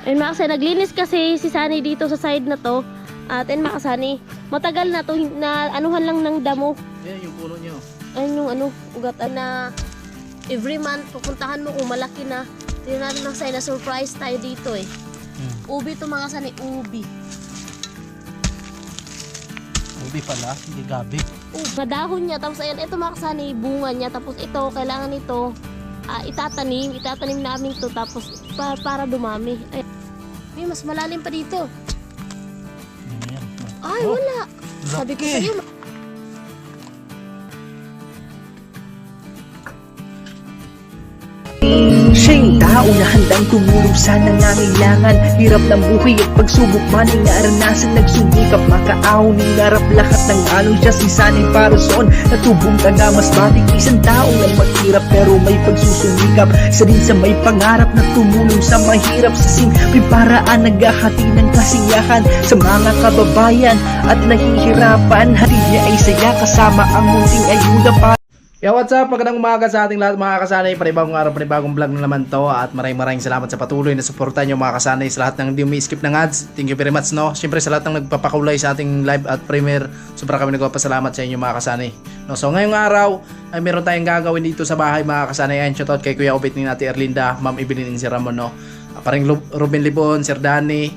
Ayun mga kasani, naglinis kasi si Sunny dito sa side na to. At ayun mga kasani, matagal na to na anuhan lang ng damo. Yan yung puno nyo. Ayun yung ugatan na every month pupuntahan mo kung malaki na. Tingnan natin ng sign na surprise tayo dito eh. Ubi to mga kasani, ubi. Ubi pala, hindi gabi. Madahon niya, tapos ayan, ito mga kasani, bunga niya. Tapos ito, kailangan ito itatanim namin to, tapos para dumami. Ay, may mas malalim pa dito. Yan. Ay, wala. Sabi ko sa'yo. Siya yung tao na handang tumulong sa nangangailangan. Hirap ng buhay at pagsubok man ay naranasan. Nagsumikap makaaon, hinarap lahat ng alon. Siya si Sunny Parason, natubong taga mas batik. Isang tao na maghirap pero may pagsusumikap. Isa din sa may pangarap na tumulong sa mahirap. Sa simpleng paraan naghahati ng kasiyahan sa mga kababayan at nahihirapan. Hati niya ay saya kasama ang munting ayuda para Yo, what's up? Magandang umaga sa ating lahat mga kasanay. Panibagong araw, panibagong vlog na naman to. At maraming salamat sa patuloy na suporta nyo mga kasanay. Sa lahat ng hindi umi-skip ng ads, thank you very much, no? Siyempre sa lahat ng nagpapakulay sa ating live at premiere, sobra kami nagpapasalamat sa inyo mga kasanay, no? So ngayong araw ay meron tayong gagawin dito sa bahay mga kasanay. Ayan, shoutout kay Kuya Obit ni Ate Erlinda, Ma'am Evelyn si Ramon, no? Paring Ruben Libon, Sir Danny,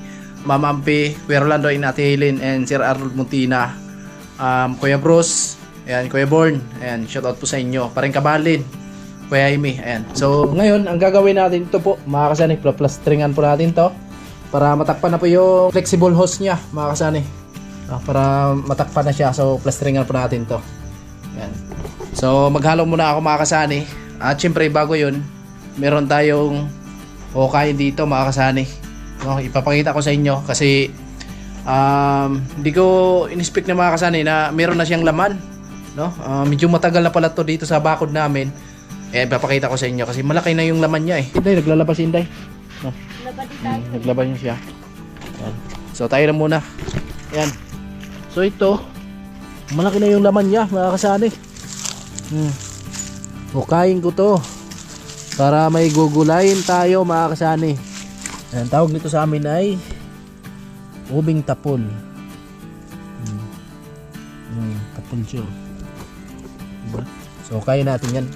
Ma'am Ampi, Kuya Rolando in Ate Helen, and Sir Arnold Muntina, Kuya Bruce, ayan, Kuya Born, ayan, shoutout po sa inyo. Paring Kabalin, Kuya Amy, ayan. So, ngayon, ang gagawin natin ito po, mga kasani, plastringan po natin to para matakpan na po yung flexible hose niya, mga kasani. Para matakpan na siya, so plastringan po natin to. Ayan. So, maghalo muna ako mga kasani. At syempre, bago yun, meron tayong hukayin dito, mga kasani. No, ipapakita ko sa inyo kasi hindi ko in-expect na mga kasani na meron na siyang laman. No? Medyo matagal na pala to dito sa bakod namin. Papakita ko sa inyo kasi malaki na yung laman niya eh. Inday, naglalabas Inday. No? Naglabas niya siya. Ayan. So tayo na muna. Ayan. So ito, malaki na yung laman niya mga kasani. Hukayin ko to para may gugulayin tayo mga kasani. Ayan, tawag nito sa amin ay ubing tapol. Tapol siya. So kaya natin yan.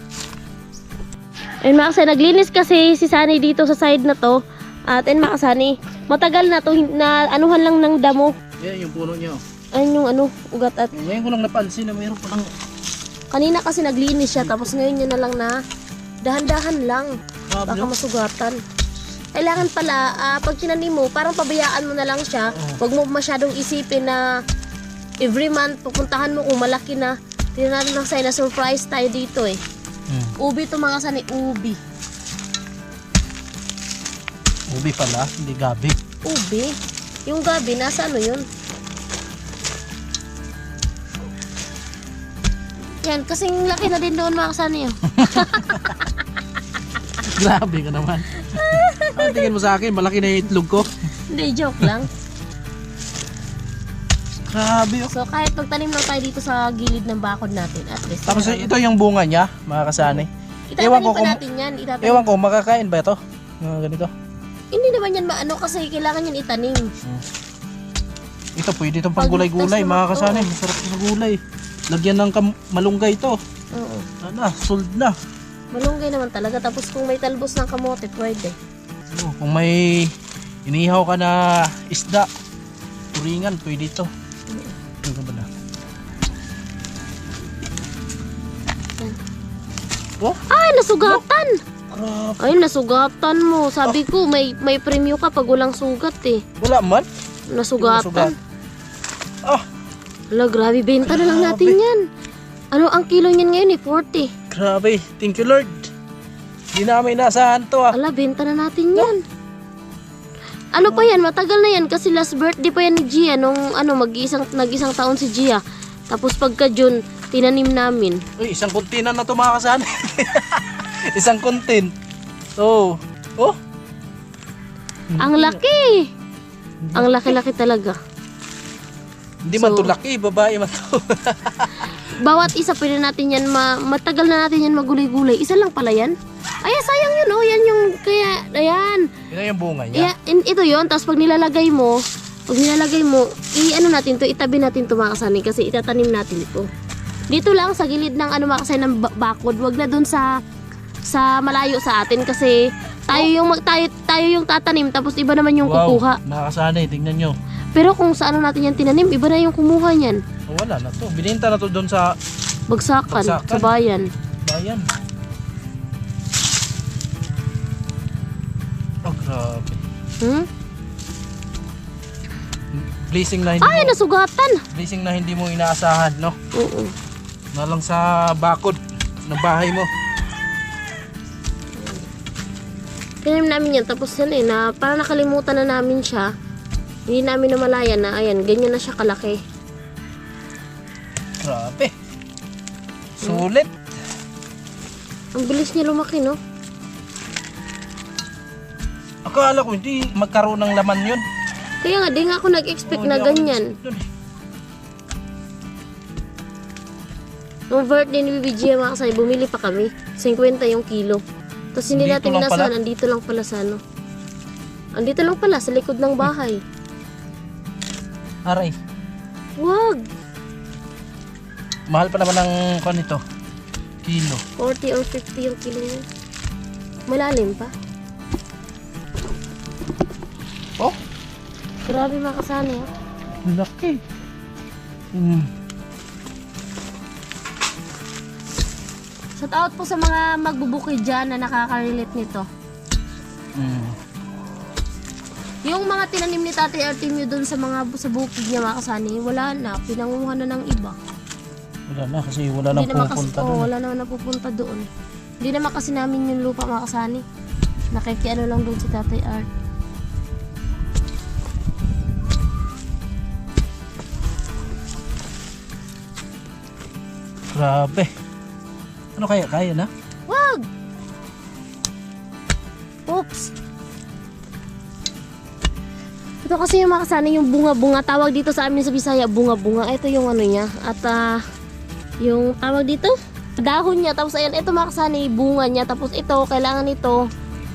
Ayun mga kasani, naglinis kasi si Sunny dito sa side na to. At ayun mga kasani, matagal na to na anuhan lang ng damo. Yan yung puno nyo. Ayun yung ugat at Ngayon ko lang napansin na mayroon palang kanina kasi naglinis siya, tapos ngayon niya na lang na dahan-dahan lang. Baka masugatan. Kailangan pala, pag tinanim mo, parang pabayaan mo na lang siya. Huwag mo masyadong isipin na every month pupuntahan mo kung malaki na. Tingnan natin ng sign na surprise tayo dito eh. Ubi to mga kasani, ubi. ubi pala, hindi gabi. Ubi? Yung gabi, nasa ano yun? Yan, kasing laki na din doon mga kasani yun. Grabe ka naman. Tingin mo sa akin, malaki na yung itlog ko. Hindi, joke lang. Grabe. So kahit magtanim lang tayo dito sa gilid ng bakod natin, at least. Tapos ito yung bunga niya, mga kasani. Itatanim pa natin yan. Ewan ko, makakain ba ito? Mga ganito. Hindi naman yan maano kasi kailangan yan itanim. Ito pwede itong panggulay-gulay, mga kasani. Masarap sa gulay. Lagyan ng malunggay ito. Oo. Ano, sold na. Malunggay naman talaga. Tapos kung may talbos ng kamote, pwede. Kung may inihaw ka na isda, turingan, pwede ito. Ano ba na? Oh? Ay, nasugatan! Grabe. Ay, nasugatan mo. Sabi ko, may premyo ka pag walang sugat eh. Wala man? Nasugatan. Ah! Hala, grabe. Benta na lang natin yan. Ano ang kilo niyan ngayon eh? 40. Grabe. Thank you Lord. Hindi namin inasahan to ah. Hala, benta na natin yan. Ano pa yan? Matagal na yan kasi last birthday pa yan ni Gia nung nag-isang taon si Gia. Tapos pagka June, tinanim namin. Uy, isang kontinan na to mga kasani. Isang kontin. So, oh. Ang laki! Ang laki-laki talaga. Hindi man to laki, babae man to. Bawat isa pwede natin yan, matagal na natin yan magulay-gulay. Isa lang pala yan. Ay, sayang yun, oh. Yan yung, kaya, ayan. Ito yung bunga niya. Ito yun, tapos pag nilalagay mo, i-ano natin to, itabi natin to mga kasani kasi itatanim natin ito. Dito lang sa gilid ng ano mga kasani ng bakod, wag na dun sa malayo sa atin kasi tayo yung tatanim tapos iba naman yung kukuha. Mga kasanay, tingnan nyo. Pero kung sa ano natin yan tinanim, iba na yung kumuha niyan. Oh, wala na to. Bininta na to doon sa Bagsakan, sa bayan. bayan. Oh, grabe. Blessing na Ay, nasugatan. blessing na hindi mo inaasahan, no? Oo. Na lang sa bakod ng bahay mo. Tinanim namin yan, tapos yan na parang nakalimutan na namin siya. Hindi namin namalayan na, ayan, ganyan na siya kalaki. Grabe. Sulit. Ang bilis niya lumaki, no? Akala ko hindi magkaroon ng laman yun. Kaya nga, di nga ako nag-expect na Hindi ako ganyan. nag-expect dun eh. Nung birthday ni BBG, mga kasay, bumili pa kami. 50 yung kilo. Tapos hindi Andito natin lang pala? inasahan, andito lang pala sa ano. Andito lang pala, sa likod ng bahay. Aray. Wag! Mahal pa naman ng kanito. Kilo. 40 or 50 yung kilo niya. Malalim pa. Oh, Grabe mga kasani, ha? laki. Shout out po sa mga magbubukid dyan na nakaka-relate nito. Yung mga tinanim ni Tatay Artemio doon sa bukid niya mga kasani, wala na, pinanguha na ng iba. Wala na kasi wala nang pupunta doon. Wala naman napupunta doon. Hindi naman kasi namin yung lupa mga kasani. Nakikiano lang doon si Tatay Art. Grabe. Ano kaya na? Wag! Oops! Ito kasi yung mga kasani, yung bunga-bunga. Tawag dito sa amin sa Bisaya, bunga-bunga. Ito yung ano niya. At yung tawag dito, dahon niya. Tapos ayan, ito mga kasani, bunga niya. Tapos ito, kailangan ito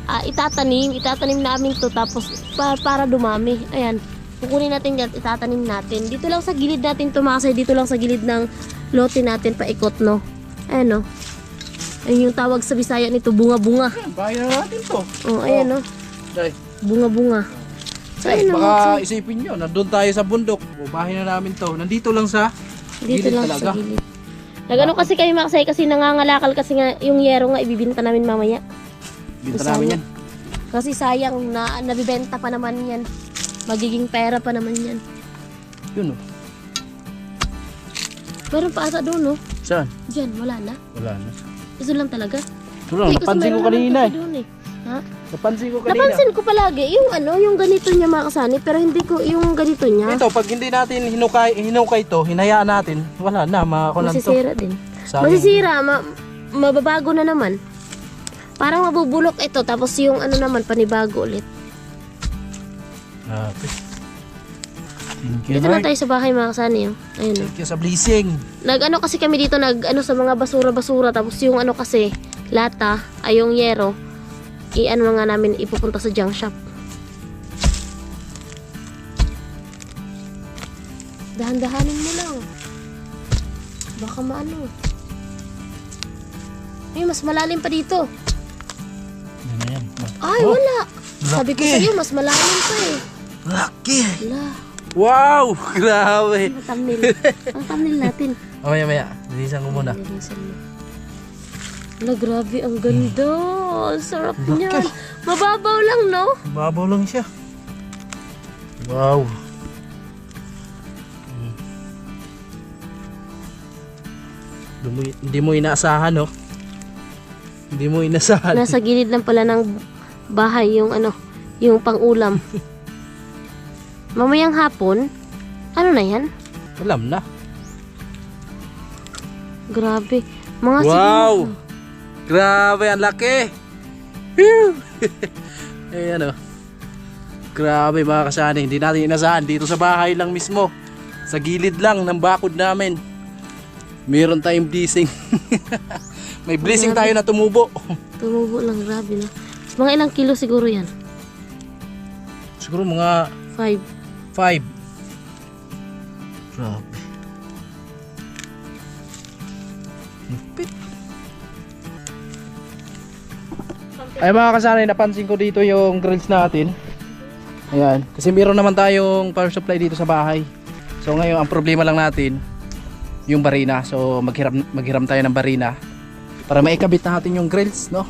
itatanim namin to. Tapos para dumami. Ayan, kukunin natin yan, itatanim natin. Dito lang sa gilid natin to mga kasani. Dito lang sa gilid ng lote natin, paikot, no? Ayan, no? Ayun yung tawag sa Bisaya nito, bunga-bunga. Bayan na natin to. Oh, ayan, no? Day. Bunga-bunga. So, ayun, no? Baka isipin nyo, nandun tayo sa bundok. O, bahay na namin to. Nandito lang sa Dito gilid lang talaga. sa gilid. Nagano kasi kayo makasay kasi nangangalakal kasi nga yung yero nga ibibinta namin mamaya. Binta Sana. namin yan. Kasi sayang na nabibenta pa naman yan. Magiging pera pa naman yan. Yun o. Meron pa ata doon, no? Saan? Diyan, wala na. Wala na. Ito lang talaga. Ito lang, Hindi, kasi napansin ko meron kanina naman eh. kasi doon eh. Ha? Napansin ko kanina. Napansin ko palagi, yung ano, yung ganito niya mga kasani, pero hindi ko, yung ganito niya, Ito, pag hindi natin hinukay to, hinayaan natin, wala na, makakulan to. masisira din. Sayang. Masisira, mababago na naman. Parang mabubulok ito, tapos yung ano naman, panibago ulit. Grabe. Thank you, Dito na Lord. tayo sa bahay mga kasani. Oh. Ayun, oh. Thank you sa blessing. Nag-ano kasi kami dito, nag-ano sa mga basura-basura, tapos yung ano kasi, lata, ay yung yero, i-ano na nga namin, ipupunta sa junk shop. Dahan-dahanin mo lang. Baka maano. Ay, mas malalim pa dito. Yan na yan. Ay, Oh, wala. Sabi ko laki. sa'yo, mas malalim pa eh. Lucky. Wala. Wow! Grabe. Ang thumbnail. Ang thumbnail natin. Maya. Lilisan ko muna. Nililisan mo. Wala, grabe. Ang ganda. Ang sarap Laki. niyan. Mababaw lang, no? Babaw lang siya. Wow. Hindi mo inaasahan, no? Hindi mo inaasahan. Nasa gilid lang pala ng bahay yung ano, yung pang-ulam. Mamayang hapon, ano na yan? Alam na. Grabe. Mga Wow! siguro- Grabe, ang laki! Phew! Eh, ano? Grabe mga kasani, hindi natin inasahan. Dito sa bahay lang mismo. Sa gilid lang ng bakod namin. Meron tayong blessing. May blessing tayo na tumubo. Tumubo lang, grabe no. Mga ilang kilo siguro yan? Siguro mga 5. 5. Grabe. Lupit. Ay mga kasanay, napansin ko dito yung grills natin. Ayan, kasi meron naman tayong power supply dito sa bahay. So ngayon ang problema lang natin yung barina. So maghiram tayo ng barina para maikabit natin yung grills, no?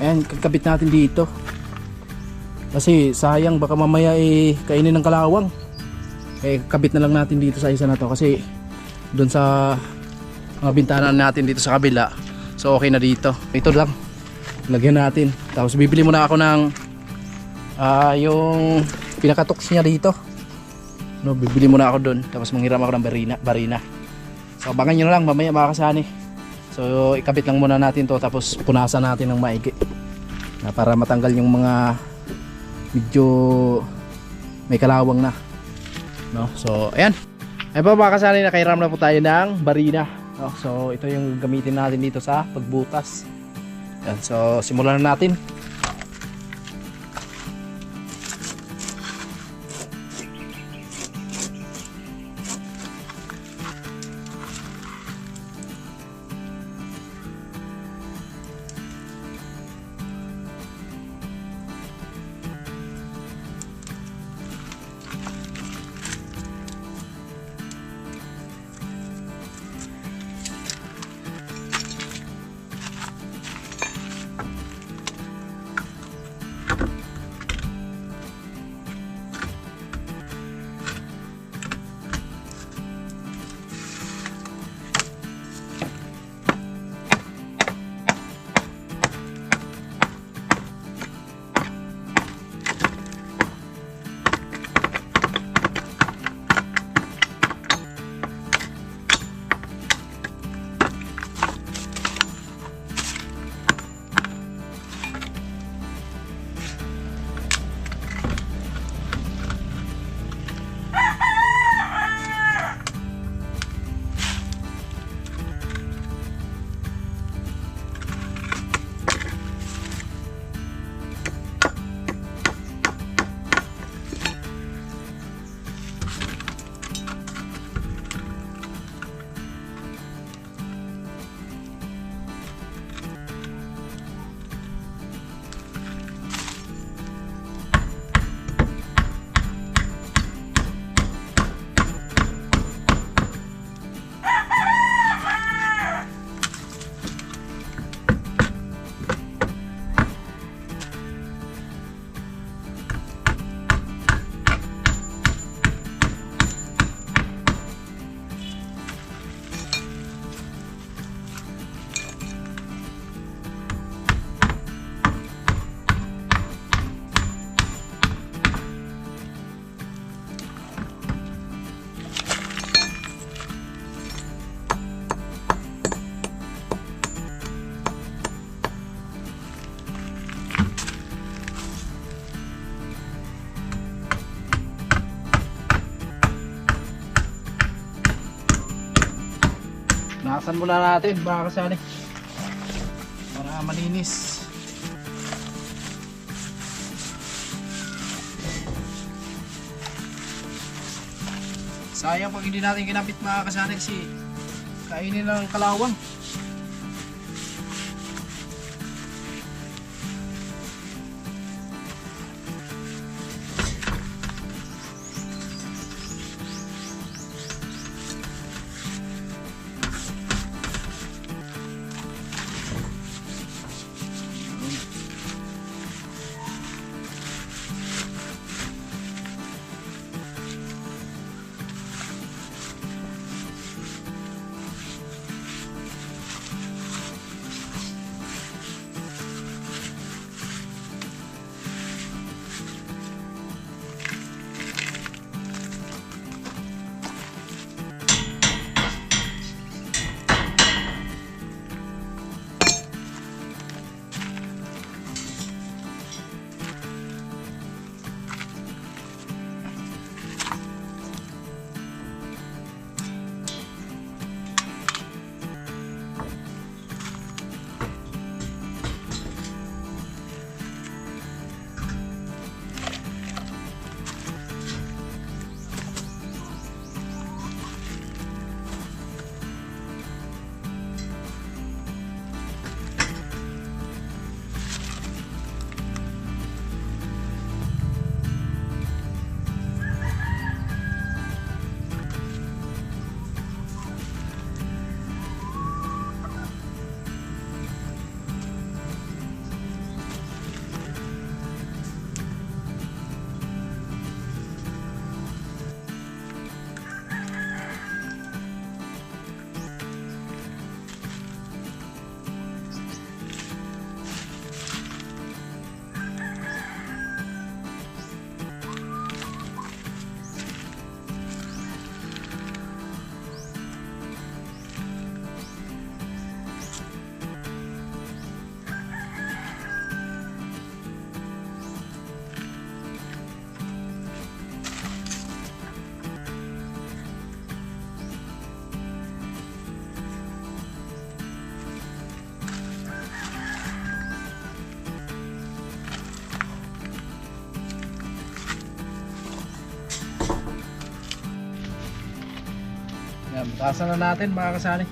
Ayan, kakabit natin dito. Kasi sayang baka mamaya kainin ng kalawang. Kabit na lang natin dito sa isa na to kasi doon sa mga bintana natin dito sa kabila. So okay na dito. Ito lang. Lagyan natin. Tapos bibili muna ako ng yung pinakatoks niya dito. No, bibili muna ako doon. Tapos manghiram ako ng barina. So abangan nyo na lang mamaya mga kasani. So ikabit lang muna natin to tapos punasan natin ng maigi na para matanggal yung mga medyo may kalawang na, no? So ayan. Ayun po mga kasani, nakahiram na po tayo ng barina, no? So ito yung gamitin natin dito sa pagbutas. Ayan, so simulan na natin. Nakasan muna natin mga kasali para malinis. Sayang pag hindi natin kinapit mga kasali kasi kainin lang ng kalawang. Taasan na natin mga kasani.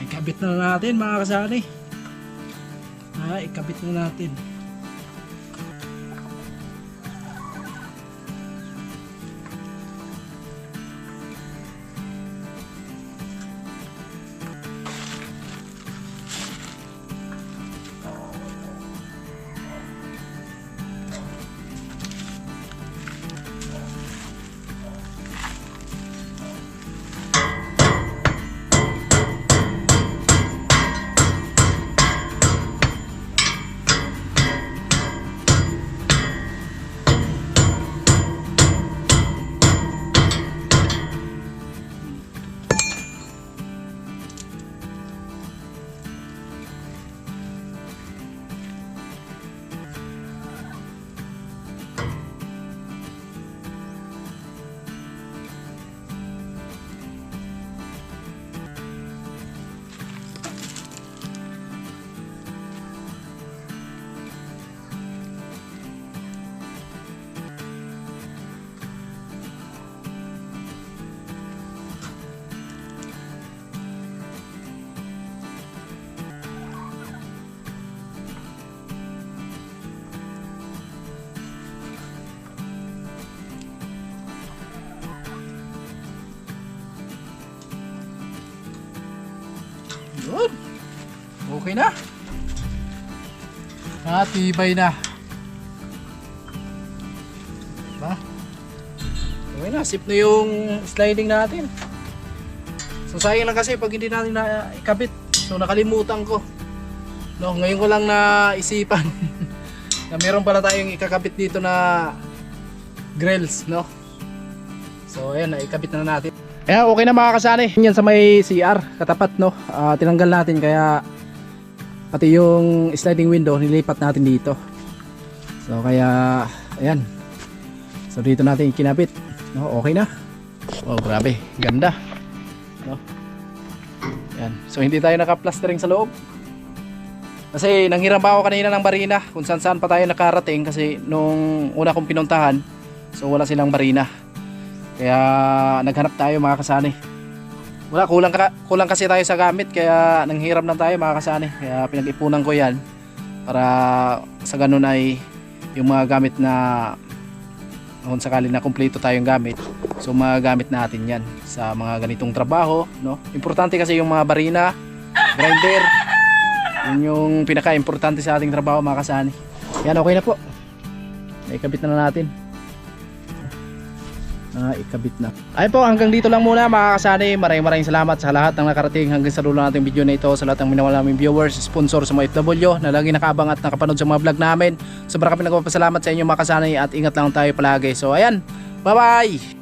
ikabit na natin mga kasani. Ikabit na natin. Yun. Okay na. Tibay na. Diba? Okay na. Sip na yung sliding natin. So sayang lang kasi pag hindi natin na ikabit. So nakalimutan ko. No, ngayon ko lang naisipan na meron pala tayong ikakabit dito na grills, no? So ayan, naikabit na natin. Ayan, okay na mga kasani. Yan sa may CR, katapat, no? Tinanggal natin kaya pati yung sliding window nilipat natin dito. So kaya ayan. So dito natin kinabit, no? Okay na. Wow, grabe, ganda, no? Ayan. So hindi tayo naka-plastering sa loob. Kasi nanghiram pa ako kanina ng barina kung saan pa tayo nakarating kasi nung una kong pinuntahan, so wala silang barina. Kaya naghanap tayo mga kasani. Wala, kulang kasi tayo sa gamit kaya nanghiram lang tayo mga kasani. Kaya pinag-ipunan ko yan para sa ganun ay yung mga gamit na kung sakali na kumpleto tayong gamit, so magamit natin yan sa mga ganitong trabaho, no? Importante kasi yung mga barina, grinder, yun yung pinaka-importante sa ating trabaho mga kasani. Yan, okay na po. Naikabit na natin. Ikabit na. Ayun po, hanggang dito lang muna mga kasani. Maraming salamat sa lahat ng nakarating hanggang sa dulo nating video na ito, sa lahat ng minawala naming viewers, sponsor sa mga FW na lagi nakaabang at nakapanood sa mga vlog namin. Sobrang kami nagpapasalamat sa inyo mga kasani at ingat lang tayo palagi. So ayan, bye bye!